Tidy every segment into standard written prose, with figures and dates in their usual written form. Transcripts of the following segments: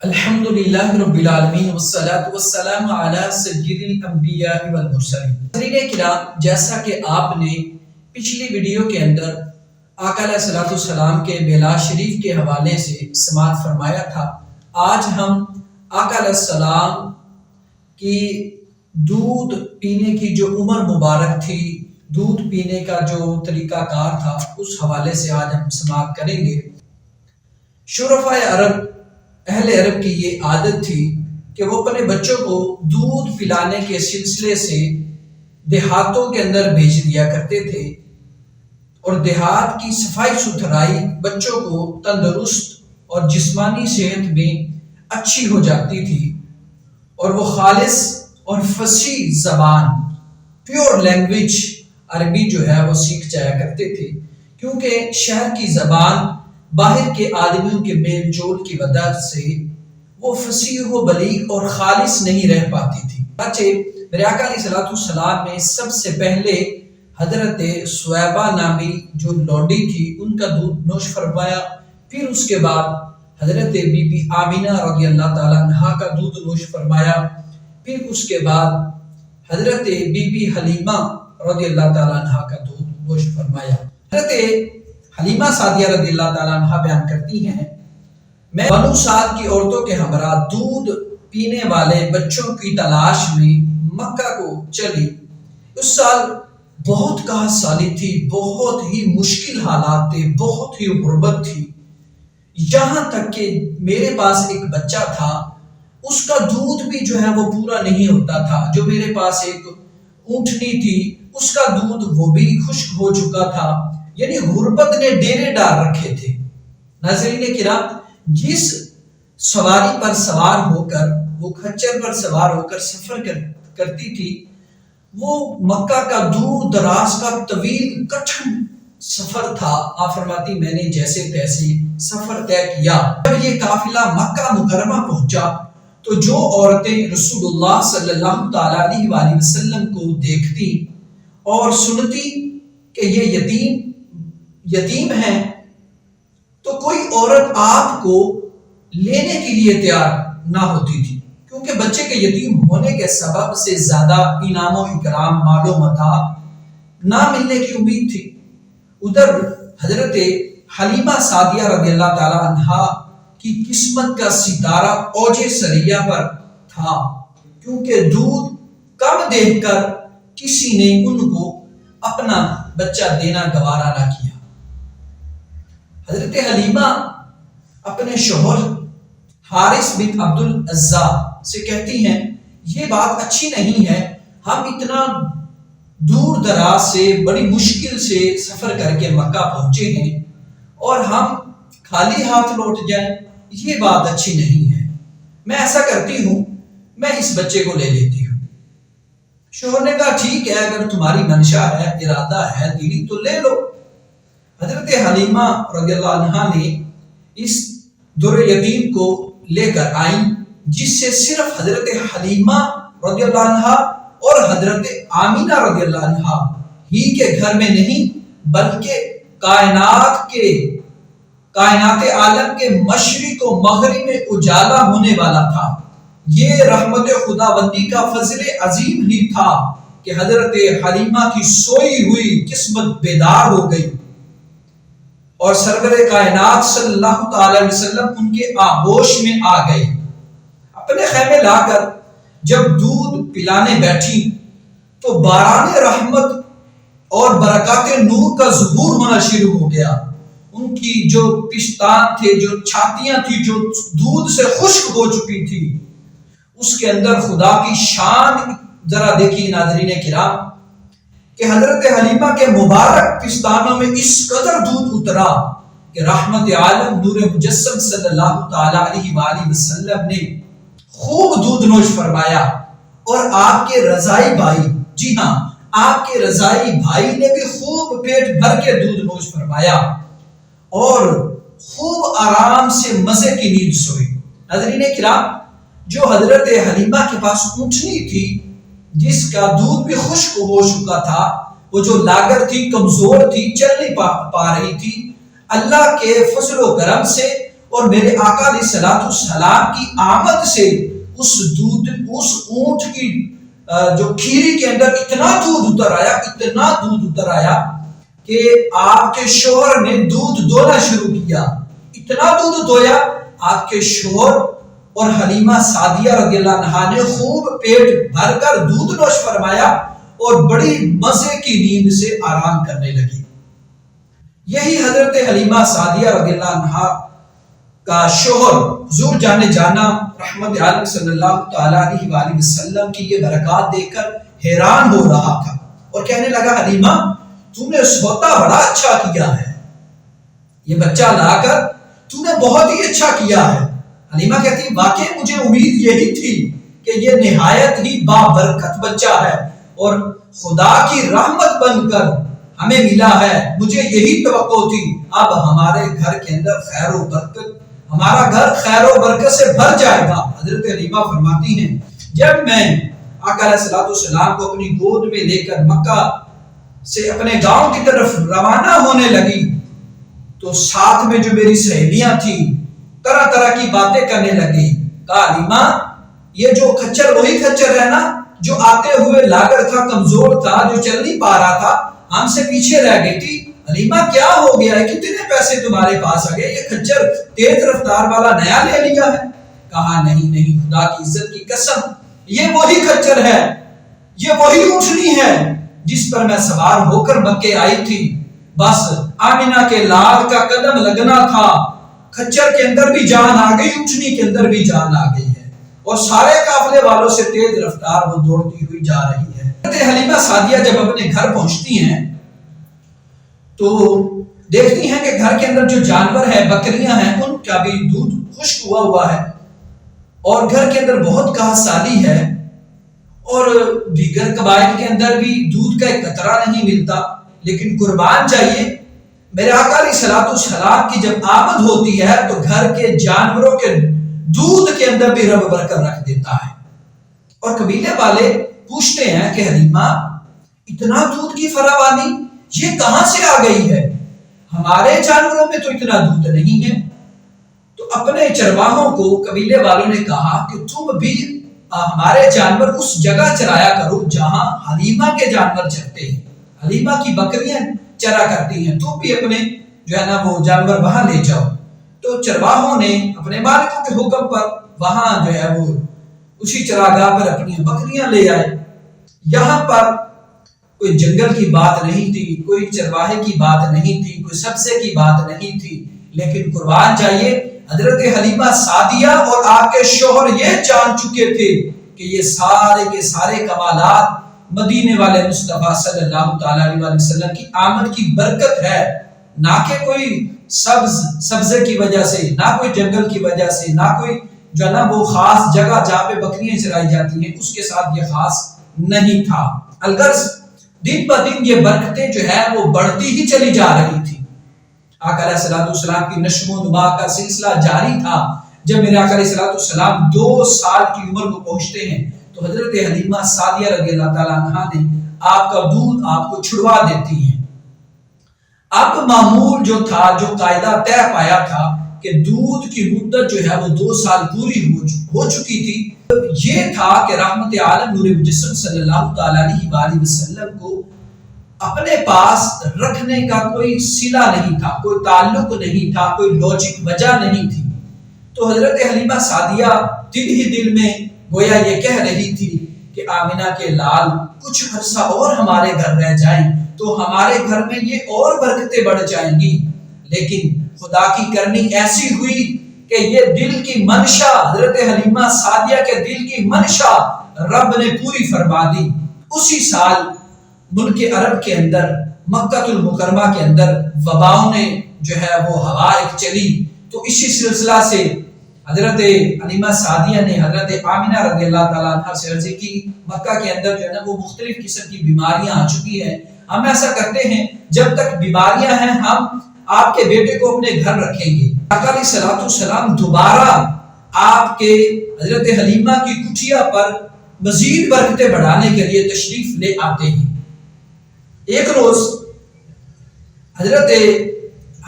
الحمدللہ رب العالمین والصلاة والسلام علی سید الانبیاء والمرسلین۔ حضرین کرام، جیسا کہ آپ نے پچھلی ویڈیو کے اندر آقا علیہ الصلوۃ والسلام کے معراج شریف کے حوالے سے سماعت فرمایا تھا، آج ہم آقا علیہ السلام کی دودھ پینے کی جو عمر مبارک تھی، دودھ پینے کا جو طریقہ کار تھا، اس حوالے سے آج ہم سماعت کریں گے۔ شرفاء عرب، اہل عرب کی یہ عادت تھی کہ وہ اپنے بچوں کو دودھ پلانے کے سلسلے سے دیہاتوں کے اندر بھیج دیا کرتے تھے، اور دیہات کی صفائی ستھرائی بچوں کو تندرست اور جسمانی صحت میں اچھی ہو جاتی تھی، اور وہ خالص اور فصیح زبان، پیور لینگویج عربی جو ہے وہ سیکھ جایا کرتے تھے، کیونکہ شہر کی زبان باہر کے آدمیوں کے میل جول کی وجہ سے وہ فصیح و بلیغ اور خالص نہیں رہ پاتی تھی۔ میرے آقا علیہ الصلوۃ والسلام نے سب سے پہلے حضرت سویبہ نامی جو لونڈی تھی ان کا دودھ نوش فرمایا، پھر اس کے بعد حضرت بی بی آمینہ رضی اللہ تعالیٰ عنہا کا دودھ نوش فرمایا، پھر اس کے بعد حضرت بی بی حلیمہ رضی اللہ تعالیٰ عنہا کا دودھ نوش فرمایا۔ حضرت حلیمہ سعدیہ رضی اللہ تعالیٰ عنہا بیان کرتی ہیں، میں بنو سعد کی عورتوں کے ہمراہ دودھ پینے والے بچوں کی تلاش میں مکہ کو چلی۔ اس سال بہت قحط سالی تھی، بہت ہی مشکل حالات تھے، بہت ہی غربت تھی، یہاں تک کہ میرے پاس ایک بچہ تھا، اس کا دودھ بھی جو ہے وہ پورا نہیں ہوتا تھا۔ جو میرے پاس ایک اونٹنی تھی، اس کا دودھ وہ بھی خشک ہو چکا تھا، یعنی غربت نے ڈیرے ڈال رکھے تھے۔ ناظرین کرام، جس سواری پر سوار ہو کر، وہ کھچر پر سوار ہو کر سفر کرتی تھی، وہ مکہ کا دور دراز کا طویل کٹھن سفر تھا۔ آپ فرماتی میں نے جیسے تیسے سفر طے کیا۔ جب یہ قافلہ مکہ مکرمہ پہنچا تو جو عورتیں رسول اللہ صلی اللہ تعالیٰ علیہ وآلہ وسلم کو دیکھتی اور سنتی کہ یہ یتیم ہیں، تو کوئی عورت آپ کو لینے کے لیے تیار نہ ہوتی تھی، کیونکہ بچے کے یتیم ہونے کے سبب سے زیادہ انعام و اکرام، مال و متاع نہ ملنے کی امید تھی۔ ادھر حضرت حلیمہ سعدیہ رضی اللہ تعالی عنہا کی قسمت کا ستارہ اوج سریہ پر تھا، کیونکہ دودھ کم دیکھ کر کسی نے ان کو اپنا بچہ دینا گوارا نہ کیا۔ حضرت حلیمہ اپنے شوہر حارث بن عبد العزا سے کہتی ہیں، یہ بات اچھی نہیں ہے، ہم اتنا دور دراز سے بڑی مشکل سے سفر کر کے مکہ پہنچے ہیں اور ہم خالی ہاتھ لوٹ جائیں، یہ بات اچھی نہیں ہے۔ میں ایسا کرتی ہوں، میں اس بچے کو لے لیتی ہوں۔ شوہر نے کہا ٹھیک ہے، اگر تمہاری منشا ہے، ارادہ ہے دلی، تو لے لو۔ حضرت حلیمہ رضی اللہ عنہا نے اس در یتیم کو لے کر آئیں، جس سے صرف حضرت حلیمہ رضی اللہ عنہا اور حضرت آمینہ رضی اللہ عنہا ہی کے گھر میں نہیں، بلکہ کائنات عالم کے مشرق و مغرب میں اجالا ہونے والا تھا۔ یہ رحمت خداوندی کا فضل عظیم ہی تھا کہ حضرت حلیمہ کی سوئی ہوئی قسمت بیدار ہو گئی، اور سرور کائنات صلی اللہ تعالی علیہ وسلم ان کے آغوش میں آ گئے۔ اپنے خیمے لا کر جب دودھ پلانے بیٹھی تو باران رحمت اور برکات نور کا ظہور ہونا شروع ہو گیا۔ ان کی جو پشتان تھے، جو چھاتیاں تھی، جو دودھ سے خشک ہو چکی تھی، اس کے اندر خدا کی شان ذرا دیکھیے ناظرین کرام، کہ حضرت حلیمہ کے مبارک پستانوں میں اس قدر دودھ اترا کہ رحمت عالم نور مجسم صلی اللہ تعالی علیہ وآلہ وسلم نے خوب دودھ نوش فرمایا، اور آپ کے رضائی بھائی، جی ہاں، آپ کے رضائی بھائی نے بھی خوب پیٹ بھر کے دودھ نوش فرمایا اور خوب آرام سے مزے کی نیند سوئی۔ ناظرین کرام، جو حضرت حلیمہ کے پاس اونٹنی تھی جس کا دودھ بھی خشک ہو چکا تھا، وہ جو لاغر تھی، کمزور تھی، چل نہیں پا رہی تھی، اللہ کے فضل و کرم سے اور میرے آقا علیہ الصلوۃ والسلام کی آمد سے اس اونٹ کی جو کھیری کے اندر اتنا دودھ اتر آیا کہ آپ کے شوہر نے دودھ دونا شروع کیا. اتنا دودھ دویا آپ کے شوہر اور حلیمہ سعدیہ رضی اللہ عنہا نے خوب پیٹ بھر کر دودھ نوش فرمایا اور بڑی مزے کی نیند سے آرام کرنے لگی. یہی حضرت حلیمہ سعدیہ رضی اللہ عنہا کا شوہر حضور جانے جانا رحمت عالم صلی اللہ تعالی علیہ وآلہ وسلم کی یہ برکات دیکھ کر حیران ہو رہا تھا اور کہنے لگا حلیمہ تم نے سوتا بڑا اچھا کیا ہے, یہ بچہ لا کر تم نے بہت ہی اچھا کیا ہے. حلیمہ کہتی واقعی مجھے امید یہی تھی کہ یہ نہایت ہی بابرکت بچہ ہے اور خدا کی رحمت بن کر ہمیں ملا ہے, مجھے یہی توقع تھی. اب ہمارے گھر کے اندر خیر و برکت, ہمارا گھر خیر و برکت سے بھر جائے گا. حضرت حلیمہ فرماتی ہیں جب میں آقا علیہ الصلوۃ والسلام کو اپنی گود میں لے کر مکہ سے اپنے گاؤں کی طرف روانہ ہونے لگی تو ساتھ میں جو میری سہیلیاں تھیں طرح طرح کی باتیں کرنے لگی. کہا حلیمہ یہ جو کھچر وہی کھچر ہے نا جو آتے ہوئے لاغر تھا, کمزور تھا, جو چل نہیں پا رہا تھا, ہم سے پیچھے رہ گئی تھی. حلیمہ کیا ہو گیا ہے, کتنے پیسے تمہارے پاس آ گئے, یہ کھچر تیز رفتار والا نیا لے لیا ہے؟ کہا نہیں خدا کی عزت کی قسم یہ وہی کھچر ہے, یہ وہی اونٹنی ہے جس پر میں سوار ہو کر مکے آئی تھی. بس آمینہ کے لال کا قدم لگنا تھا, کھچر کے اندر بھی جان آ گئی, اونٹنی کے اندر بھی جان آ گئی ہے اور سارے قافلے والوں سے تیز رفتار وہ دوڑتی ہوئی جا رہی ہے. حلیمہ سعدیہ جب اپنے گھر پہنچتی ہیں تو دیکھتی ہیں کہ گھر کے اندر جو جانور ہے, بکریاں ہیں, ان کا بھی دودھ خشک ہوا ہے اور گھر کے اندر بہت گھاس سالی ہے اور دیگر قبائل کے اندر بھی دودھ کا ایک قطرہ نہیں ملتا. لیکن قربان چاہیے میرے آقا علیہ الصلوۃ والسلام کی جب آمد ہوتی ہے تو گھر کے جانوروں کے دودھ کے اندر بھی رب برکت رکھ دیتا ہے. اور قبیلے والے پوچھتے ہیں کہ حلیمہ اتنا دودھ کی فراوانی یہ کہاں سے آ گئی ہے, ہمارے جانوروں میں تو اتنا دودھ نہیں ہے. تو اپنے چرواہوں کو قبیلے والوں نے کہا کہ تم بھی ہمارے جانور اس جگہ چرایا کرو جہاں حلیمہ کے جانور چرتے ہیں, حلیمہ کی بکریاں چرا کرتی ہیں, تم بھی اپنے جو ہے نا وہ جانور وہاں لے جاؤ. تو چرواہوں نے اپنے مالکوں کے حکم پر وہاں جو ہے وہ اسی چراگاہ پر اپنی بکریاں لے آئے. یہاں پر کوئی جنگل کی بات نہیں تھی, کوئی چرواہے کی بات نہیں تھی, کوئی سبزے کی بات نہیں تھی, لیکن قربان چاہیے حضرت حلیمہ سعدیہ اور آپ کے شوہر یہ جان چکے تھے کہ یہ سارے کے سارے کمالات مدینے والے مصطفیٰ صلی اللہ تعالی علیہ وسلم کی آمد کی برکت ہے, نہ کہ کوئی سبزے کی وجہ سے, نہ کوئی جنگل کی وجہ سے, نہ کوئی جو نا وہ خاص جگہ جہاں پہ بکریاں چرائی جاتی ہیں اس کے ساتھ یہ خاص نہیں تھا. الغرض دن بہ دن یہ برکتیں جو ہے وہ بڑھتی ہی چلی جا رہی تھی. آقا علیہ الصلوۃ والسلام کی نشو و نما کا سلسلہ جاری تھا. جب میرے آقا علیہ الصلوۃ والسلام 2 سال کی عمر کو پہنچتے ہیں تو حضرت حلیمہ سعدیہ رضی اللہ تعالی عنہا نے آپ کا دودھ آپ کو چھڑوا دیتی ہیں. اب معمول جو تھا, جو قاعدہ طے پایا تھا کہ دودھ کی مدت جو ہے وہ 2 سال پوری ہو چکی تھی, یہ تھا کہ رحمت عالم نور مجسم صلی اللہ تعالی علیہ وآلہ وسلم کو اپنے پاس رکھنے کا کوئی صلہ نہیں تھا, کوئی تعلق نہیں تھا, کوئی لاجک وجہ نہیں تھی. تو حضرت حلیمہ سعدیہ دل ہی دل میں گویا یہ کہہ رہی تھی کہ آمینہ کے لال کچھ عرصہ اور ہمارے گھر رہ جائیں تو ہمارے گھر میں یہ اور برکتیں بڑھ جائیں گی. لیکن خدا کی کرنی ایسی ہوئی کہ یہ دل کی منشا, حضرت حلیمہ سعدیہ کے دل کی منشا رب نے پوری فرما دی. اسی سال ملک عرب کے اندر مکہ المکرمہ کے اندر وباؤں نے جو ہے وہ ہوا ایک چلی. تو اسی سلسلہ سے حضرت حلیمہ سعدیہ نے حضرت آمینہ رضی اللہ تعالیٰ عنہ سے عرض کی مکہ کے اندر جو ہے نا وہ مختلف قسم کی بیماریاں آ چکی ہیں, ہم ایسا کرتے ہیں جب تک بیماریاں ہیں ہم آپ کے بیٹے کو اپنے گھر رکھیں گے. آقا علیہ الصلوۃ والسلام دوبارہ آپ کے حضرت حلیمہ کی کٹھیا پر مزید برکتیں بڑھانے کے لیے تشریف لے آتے ہیں. ایک روز حضرت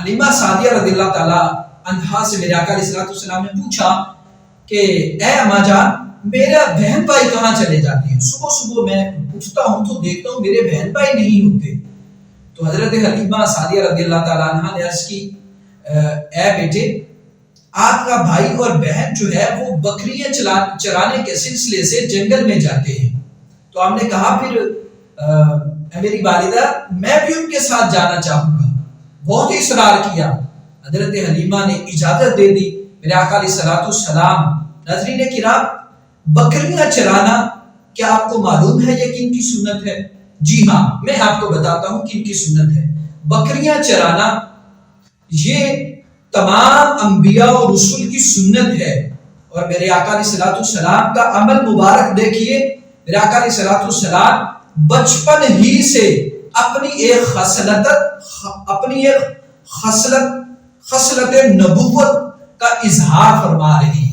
حلیمہ سعدیہ رضی اللہ تعالیٰ عنہا سے میرے آقا علیہ السلام نے پوچھا کہ اے اما جان میرا بہن بھائی کہاں چلے جاتے ہیں؟ صبح صبح میں اٹھتا ہوں تو دیکھتا ہوں میرے بہن بھائی نہیں ہوتے۔ تو حضرت حلیمہ سعدیہ رضی اللہ تعالیٰ عنہ نے عرض کی اے بیٹے آپ کا بھائی اور بہن جو ہے وہ بکریاں چرانے کے سلسلے سے جنگل میں جاتے ہیں۔ تو ہم نے کہا پھر میری والدہ میں بھی ان کے ساتھ جانا چاہوں گا۔ بہت ہی اصرار کیا، حضرت حلیمہ نے اجازت دے دی۔ میرے آقا علیہ السلام ناظرین کرام بکریاں چرانا کیا آپ کو معلوم ہے یہ کن کی سنت ہے؟ جی ہاں میں آپ کو بتاتا ہوں کن کی سنت ہے۔ بکریاں چرانا یہ تمام انبیاء اور رسول کی سنت ہے، اور میرے آقا علیہ السلام کا عمل مبارک دیکھیے۔ میرے آقا علیہ السلام بچپن ہی سے اپنی ایک خصلت نبوت کا اظہار فرما رہی ہے۔